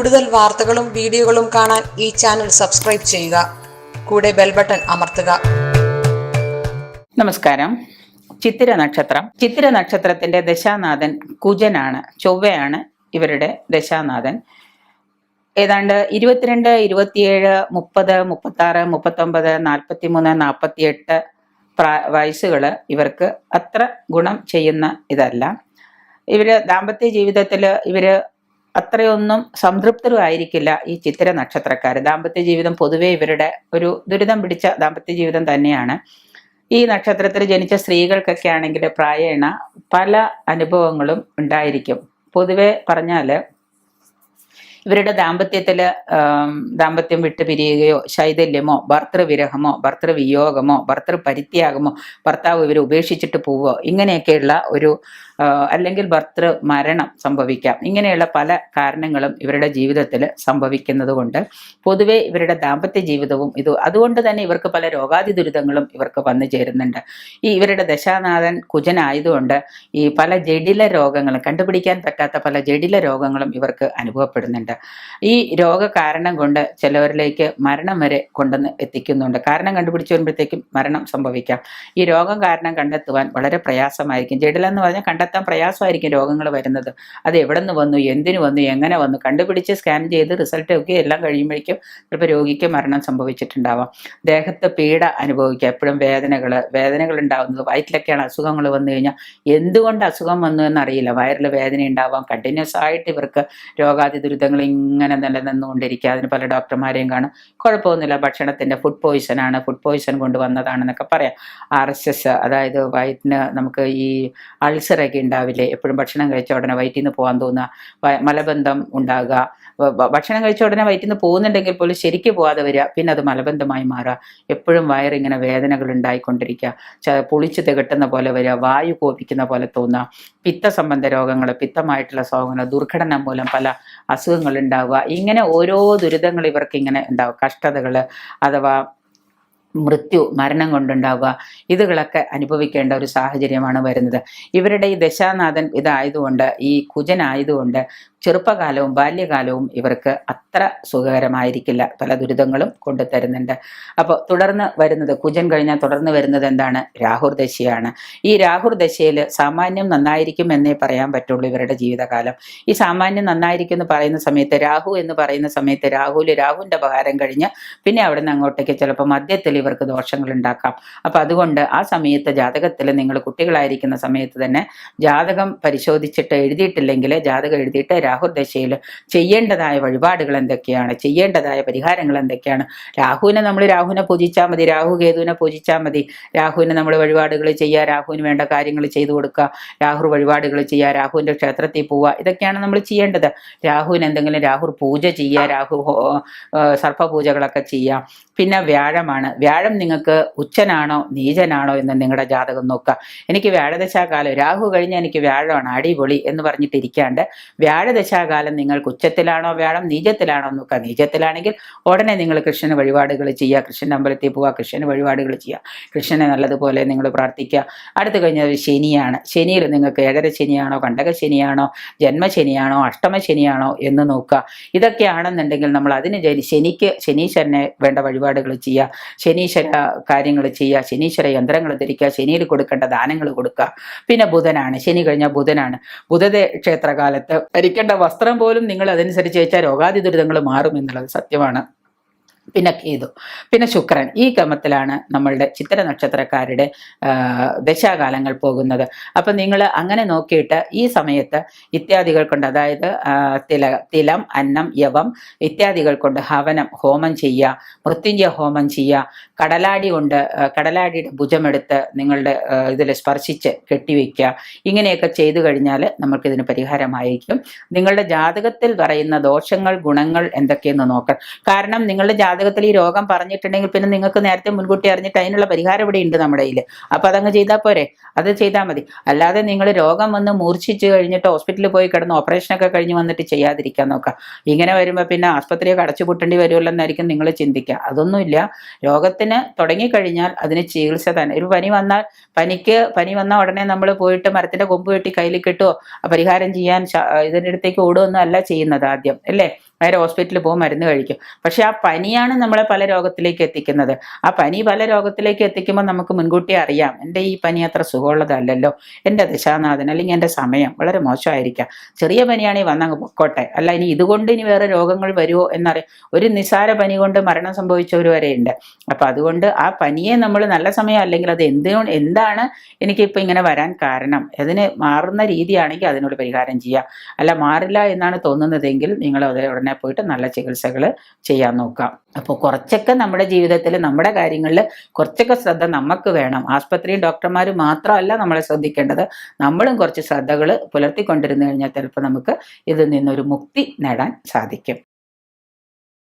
കൂടുതൽ വാർത്തകളും വീഡിയോകളും കാണാൻ ഈ ചാനൽ സബ്സ്ക്രൈബ് ചെയ്യുക. കൂടെ ബെൽ ബട്ടൺ അമർത്തുക. നമസ്കാരം. ചിത്തിര നക്ഷത്രം. ചിത്തിര നക്ഷത്രത്തിന്റെ ദശാനാഥൻ കുജനാണ്, ചൊവ്വയാണ് ഇവരുടെ ദശാനാഥൻ. ഏതാണ്ട് 22, 27, 30, 36, 39, 43, 48 വയസ്സുകള് ഇവർക്ക് അത്ര ഗുണം ചെയ്യുന്ന ഇതല്ല. ഇവര് ദാമ്പത്യ ജീവിതത്തില് ഇവര് അത്രയൊന്നും സംതൃപ്തരുമായിരിക്കില്ല ഈ ചിത്തിര നക്ഷത്രക്കാർ. ദാമ്പത്യ ജീവിതം പൊതുവെ ഇവരുടെ ഒരു ദുരിതം പിടിച്ച ദാമ്പത്യ ജീവിതം തന്നെയാണ്. ഈ നക്ഷത്രത്തിൽ ജനിച്ച സ്ത്രീകൾക്കൊക്കെ ആണെങ്കിൽ പ്രായേണ പല അനുഭവങ്ങളും ഉണ്ടായിരിക്കും. പൊതുവെ പറഞ്ഞാല് ഇവരുടെ ദാമ്പത്യത്തില് ദാമ്പത്യം വിട്ടു പിരിയുകയോ ശൈഥല്യമോ ഭർത്തൃവിരഹമോ ഭർത്തൃവിയോഗമോ ഭർത്തൃപരിത്യാഗമോ ഭർത്താവ് ഇവരെ ഉപേക്ഷിച്ചിട്ട് പോവോ ഇങ്ങനെയൊക്കെയുള്ള ഒരു അല്ലെങ്കിൽ ഭർത്തൃ മരണം സംഭവിക്കാം. ഇങ്ങനെയുള്ള പല കാരണങ്ങളും ഇവരുടെ ജീവിതത്തിൽ സംഭവിക്കുന്നത് കൊണ്ട് പൊതുവെ ഇവരുടെ ദാമ്പത്യ ജീവിതവും അതുകൊണ്ട് തന്നെ ഇവർക്ക് പല രോഗാതി ദുരിതങ്ങളും ഇവർക്ക് വന്നു ചേരുന്നുണ്ട്. ഈ ഇവരുടെ ദശാനാഥൻ കുജനായതുകൊണ്ട് ഈ പല ജടില രോഗങ്ങളും കണ്ടുപിടിക്കാൻ പറ്റാത്ത പല ജടില രോഗങ്ങളും ഇവർക്ക് അനുഭവപ്പെടുന്നുണ്ട്. ഈ രോഗ കാരണം കൊണ്ട് ചിലവരിലേക്ക് മരണം വരെ കൊണ്ടുവന്ന് എത്തിക്കുന്നുണ്ട്. കാരണം കണ്ടുപിടിച്ചു വരുമ്പോഴത്തേക്കും മരണം സംഭവിക്കാം. ഈ രോഗം കാരണം കണ്ടെത്തുവാൻ വളരെ പ്രയാസമായിരിക്കും. ജടില എന്ന് പറഞ്ഞാൽ കണ്ടെത്താൻ പ്രയാസമായിരിക്കും രോഗങ്ങൾ വരുന്നത്. അത് എവിടെ നിന്ന് വന്നു, എന്തിനു വന്നു, എങ്ങനെ വന്നു കണ്ടുപിടിച്ച് സ്കാൻ ചെയ്ത് റിസൾട്ട് ഒക്കെ എല്ലാം കഴിയുമ്പോഴേക്കും ചിലപ്പോൾ രോഗിക്ക് മരണം സംഭവിച്ചിട്ടുണ്ടാവാം. ദേഹത്ത് പീഡ അനുഭവിക്കുക, എപ്പോഴും വേദനകൾ ഉണ്ടാവുന്നത്. വയറ്റിലൊക്കെയാണ് അസുഖങ്ങൾ വന്നു കഴിഞ്ഞാൽ എന്തുകൊണ്ട് അസുഖം വന്നു എന്നറിയില്ല. വയറിൽ വേദന ഉണ്ടാവാം. കണ്ടിന്യൂസ് ആയിട്ട് ഇവർക്ക് രോഗാതി ദുരിതങ്ങൾ ഇങ്ങനെ നിലനിന്നുകൊണ്ടിരിക്കുക. അതിന് പല ഡോക്ടർമാരെയും കാണും. കുഴപ്പമൊന്നുമില്ല, ഭക്ഷണത്തിന്റെ ഫുഡ് പോയിസൺ കൊണ്ട് വന്നതാണെന്നൊക്കെ പറയാം. RSS, അതായത് വയറ്റിന് നമുക്ക് ഈ അൾസറൊക്കെ ഉണ്ടാവില്ലേ, എപ്പോഴും ഭക്ഷണം കഴിച്ച ഉടനെ വയറ്റിൽ നിന്ന് പോകാൻ തോന്നുക, മലബന്ധം ഉണ്ടാകുക. ഭക്ഷണം കഴിച്ച ഉടനെ വയറ്റിൽ നിന്ന് പോകുന്നുണ്ടെങ്കിൽ പോലും ശരിക്കും പോകാതെ വരിക, പിന്നെ അത് മലബന്ധമായി മാറുക. എപ്പോഴും വയറിങ്ങനെ വേദനകൾ ഉണ്ടായിക്കൊണ്ടിരിക്കുക, പൊളിച്ച് തികട്ടുന്ന പോലെ വരിക, വായു കോപിക്കുന്ന പോലെ തോന്നുക, പിത്ത സംബന്ധ രോഗങ്ങൾ, പിത്തമായിട്ടുള്ള രോഗങ്ങൾ, ദുർഘടന മൂലം പല അസുഖങ്ങൾ ഉണ്ടാവുക. ഇങ്ങനെ ഓരോ ദുരിതങ്ങൾ ഇവർക്ക് ഇങ്ങനെ ഉണ്ടാവും. കഷ്ടതകൾ അഥവാ മരണം കൊണ്ടുണ്ടാവുക, ഇതുകളൊക്കെ അനുഭവിക്കേണ്ട ഒരു സാഹചര്യമാണ് വരുന്നത്. ഇവരുടെ ഈ ദശാനാഥൻ ഇതായതുകൊണ്ട്, ഈ കുജനായതുകൊണ്ട് ചെറുപ്പകാലവും ബാല്യകാലവും ഇവർക്ക് അത്ര സുഖകരമായിരിക്കില്ല. പല ദുരിതങ്ങളും കൊണ്ടുതരുന്നുണ്ട്. അപ്പോൾ തുടർന്ന് വരുന്നത് കുജൻ കഴിഞ്ഞാൽ തുടർന്ന് വരുന്നത് എന്താണ്? രാഹുർ ദശയാണ്. ഈ രാഹുർ ദശയിൽ സാമാന്യം നന്നായിരിക്കും എന്നേ പറയാൻ പറ്റുള്ളൂ ഇവരുടെ ജീവിതകാലം. ഈ സാമാന്യം നന്നായിരിക്കും എന്ന് പറയുന്ന സമയത്ത്, രാഹു എന്ന് പറയുന്ന സമയത്ത് രാഹുവിൻ്റെ ഉപകാരം കഴിഞ്ഞ് പിന്നെ അവിടെ നിന്ന് അങ്ങോട്ടേക്ക് ചിലപ്പോൾ മധ്യത്തിൽ ഇവർക്ക് ദോഷങ്ങൾ ഉണ്ടാക്കാം. അപ്പൊ അതുകൊണ്ട് ആ സമയത്ത് ജാതകത്തിൽ നിങ്ങൾ കുട്ടികളായിരിക്കുന്ന സമയത്ത് തന്നെ ജാതകം പരിശോധിച്ചിട്ട് എഴുതിയിട്ടില്ലെങ്കിൽ ജാതകം എഴുതിയിട്ട് രാഹുർ ദശയിൽ ചെയ്യേണ്ടതായ വഴിപാടുകൾ എന്തൊക്കെയാണ്, ചെയ്യേണ്ടതായ പരിഹാരങ്ങൾ എന്തൊക്കെയാണ്. രാഹുവിനെ പൂജിച്ചാൽ മതി, രാഹു കേതുവിനെ പൂജിച്ചാൽ മതി. രാഹുവിന് നമ്മൾ വഴിപാടുകൾ ചെയ്യുക, രാഹുവിന് വേണ്ട കാര്യങ്ങൾ ചെയ്തു കൊടുക്കുക, രാഹു വഴിപാടുകൾ ചെയ്യുക, രാഹുവിന്റെ ക്ഷേത്രത്തിൽ പോവുക, ഇതൊക്കെയാണ് നമ്മൾ ചെയ്യേണ്ടത്. രാഹുവിന് എന്തെങ്കിലും രാഹു പൂജ ചെയ്യുക, രാഹു സർപ്പപൂജകളൊക്കെ ചെയ്യാം. പിന്നെ വ്യാഴമാണ്. വ്യാഴം നിങ്ങൾക്ക് ഉച്ചനാണോ നീചനാണോ എന്ന് നിങ്ങളുടെ ജാതകം നോക്കുക. എനിക്ക് വ്യാഴദശാകാലം രാഹു കഴിഞ്ഞാൽ എനിക്ക് വ്യാഴമാണ് അടിപൊളി എന്ന് പറഞ്ഞിട്ട് ഇരിക്കാണ്ട് വ്യാഴദശാകാലം നിങ്ങൾക്ക് ഉച്ചത്തിലാണോ വ്യാഴം നീചത്തിലാണോ നോക്കുക. നീചത്തിലാണെങ്കിൽ ഉടനെ നിങ്ങൾ കൃഷ്ണന് വഴിപാടുകൾ ചെയ്യുക, കൃഷ്ണൻ്റെ അമ്പലത്തിൽ പോവുക, കൃഷ്ണന് വഴിപാടുകൾ ചെയ്യുക, കൃഷ്ണനെ നല്ലതുപോലെ നിങ്ങൾ പ്രാർത്ഥിക്കുക. അടുത്ത് കഴിഞ്ഞത് ശനിയാണ്. ശനിയിൽ നിങ്ങൾക്ക് ഏഴര ശനിയാണോ കണ്ടക ശനിയാണോ ജന്മശനിയാണോ അഷ്ടമശനിയാണോ എന്ന് നോക്കുക. ഇതൊക്കെയാണെന്നുണ്ടെങ്കിൽ നമ്മൾ അതിന് ശനീശ്വരനെ വേണ്ട വഴിപാടുകൾ ചെയ്യുക, ശനീശ്വര കാര്യങ്ങൾ ചെയ്യുക, ശനീശ്വര യന്ത്രങ്ങൾ ധരിക്കുക, ശനിയിൽ കൊടുക്കേണ്ട ദാനങ്ങൾ കൊടുക്കുക. പിന്നെ ബുധനാണ്. ശനി കഴിഞ്ഞാൽ ബുധനാണ്. ക്ഷേത്രകാലത്ത് ധരിക്കേണ്ട വസ്ത്രം പോലും നിങ്ങൾ അതനുസരിച്ച് വെച്ചാൽ രോഗാതി ദുരിതങ്ങൾ മാറും എന്നുള്ളത് സത്യമാണ്. പിന്നെ കേതു, പിന്നെ ശുക്രൻ. ഈ ക്രമത്തിലാണ് നമ്മളുടെ ചിത്തിര നക്ഷത്രക്കാരുടെ ദശാകാലങ്ങൾ പോകുന്നത്. അപ്പം നിങ്ങൾ അങ്ങനെ നോക്കിയിട്ട് ഈ സമയത്ത് ഇത്യാദികൾ കൊണ്ട്, അതായത് തിലം, അന്നം, യവം ഇത്യാദികൾ കൊണ്ട് ഹോമം ചെയ്യുക, മൃത്യുഞ്ജയ ഹോമം ചെയ്യുക, കടലാടിയുടെ ഭുജമെടുത്ത് നിങ്ങളുടെ ഇതിൽ സ്പർശിച്ച് കെട്ടിവെക്കുക. ഇങ്ങനെയൊക്കെ ചെയ്തു കഴിഞ്ഞാൽ നമുക്കിതിന് പരിഹാരമായിരിക്കും. നിങ്ങളുടെ ജാതകത്തിൽ പറയുന്ന ദോഷങ്ങൾ ഗുണങ്ങൾ എന്തൊക്കെയെന്ന് നോക്കണം. കാരണം നിങ്ങളുടെ ജാതകത്തിൽ ഈ രോഗം പറഞ്ഞിട്ടുണ്ടെങ്കിൽ പിന്നെ നിങ്ങൾക്ക് നേരത്തെ മുൻകൂട്ടി അറിഞ്ഞിട്ട് അതിനുള്ള പരിഹാരം ഇവിടെ ഉണ്ട് നമ്മുടെ കയ്യിൽ. അപ്പൊ അതങ്ങ് ചെയ്താൽ പോരെ, അത് ചെയ്താൽ മതി. അല്ലാതെ നിങ്ങൾ രോഗം വന്ന് മൂർച്ഛിച്ച് കഴിഞ്ഞിട്ട് ഹോസ്പിറ്റലിൽ പോയി കിടന്ന് ഓപ്പറേഷനൊക്കെ കഴിഞ്ഞ് വന്നിട്ട് ചെയ്യാതിരിക്കാൻ നോക്കാം. ഇങ്ങനെ വരുമ്പോൾ പിന്നെ ആസ്പത്രിയൊക്കെ അടച്ചുപൂട്ടേണ്ടി വരുമല്ലോ എന്നായിരിക്കും നിങ്ങൾ ചിന്തിക്കുക. അതൊന്നുമില്ല. രോഗത്തിന് തുടങ്ങിക്കഴിഞ്ഞാൽ അതിന് ചികിത്സ തന്നെ. ഒരു പനി വന്നാൽ ഉടനെ നമ്മൾ പോയിട്ട് മരത്തിന്റെ കൊമ്പ് വെട്ടി കയ്യിൽ കിട്ടുമോ പരിഹാരം ചെയ്യാൻ ഇതിൻ്റെ അടുത്തേക്ക് ഓടുകയൊന്നും അല്ല ചെയ്യുന്നത് ആദ്യം, അല്ലേ? നേരെ ഹോസ്പിറ്റലിൽ പോകും, മരുന്ന് കഴിക്കും. പക്ഷെ ആ പനിയാണ് നമ്മളെ പല രോഗത്തിലേക്ക് എത്തിക്കുന്നത്. ആ പനി പല രോഗത്തിലേക്ക് എത്തിക്കുമ്പോൾ നമുക്ക് മുൻകൂട്ടി അറിയാം, എൻ്റെ ഈ പനി അത്ര സുഖമുള്ളതല്ലല്ലോ, എൻ്റെ ദശാനാഥൻ അല്ലെങ്കിൽ എൻ്റെ സമയം വളരെ മോശമായിരിക്കാം, ചെറിയ പനിയാണെങ്കിൽ വന്നങ്ങ് പൊക്കോട്ടെ, അല്ല ഇനി ഇതുകൊണ്ട് ഇനി വേറെ രോഗങ്ങൾ വരുമോ എന്നറിയാം. ഒരു നിസാര പനി കൊണ്ട് മരണം സംഭവിച്ചവർ വരെയുണ്ട്. അപ്പൊ അതുകൊണ്ട് ആ പനിയെ നമ്മൾ നല്ല സമയം അല്ലെങ്കിൽ അത് എന്താണ് എനിക്കിപ്പോൾ ഇങ്ങനെ വരാൻ കാരണം, അതിന് മാറുന്ന രീതിയാണെങ്കിൽ അതിനോട് പരിഹാരം ചെയ്യാം. അല്ല മാറില്ല എന്നാണ് തോന്നുന്നതെങ്കിൽ നിങ്ങൾ അത് ഉടനെ പോയിട്ട് നല്ല ചികിത്സകൾ ചെയ്യാൻ നോക്കാം. അപ്പോൾ കുറച്ചൊക്കെ നമ്മുടെ ജീവിതത്തിൽ നമ്മുടെ കാര്യങ്ങളിൽ കുറച്ചൊക്കെ ശ്രദ്ധ നമുക്ക് വേണം. ആസ്പത്രിയും ഡോക്ടർമാരും മാത്രമല്ല നമ്മളെ ശ്രദ്ധിക്കേണ്ടത്, നമ്മളും കുറച്ച് ശ്രദ്ധകൾ പുലർത്തിക്കൊണ്ടിരുന്നു കഴിഞ്ഞാൽ ചിലപ്പോൾ നമുക്ക് ഇതിൽ നിന്നൊരു മുക്തി നേടാൻ സാധിക്കും.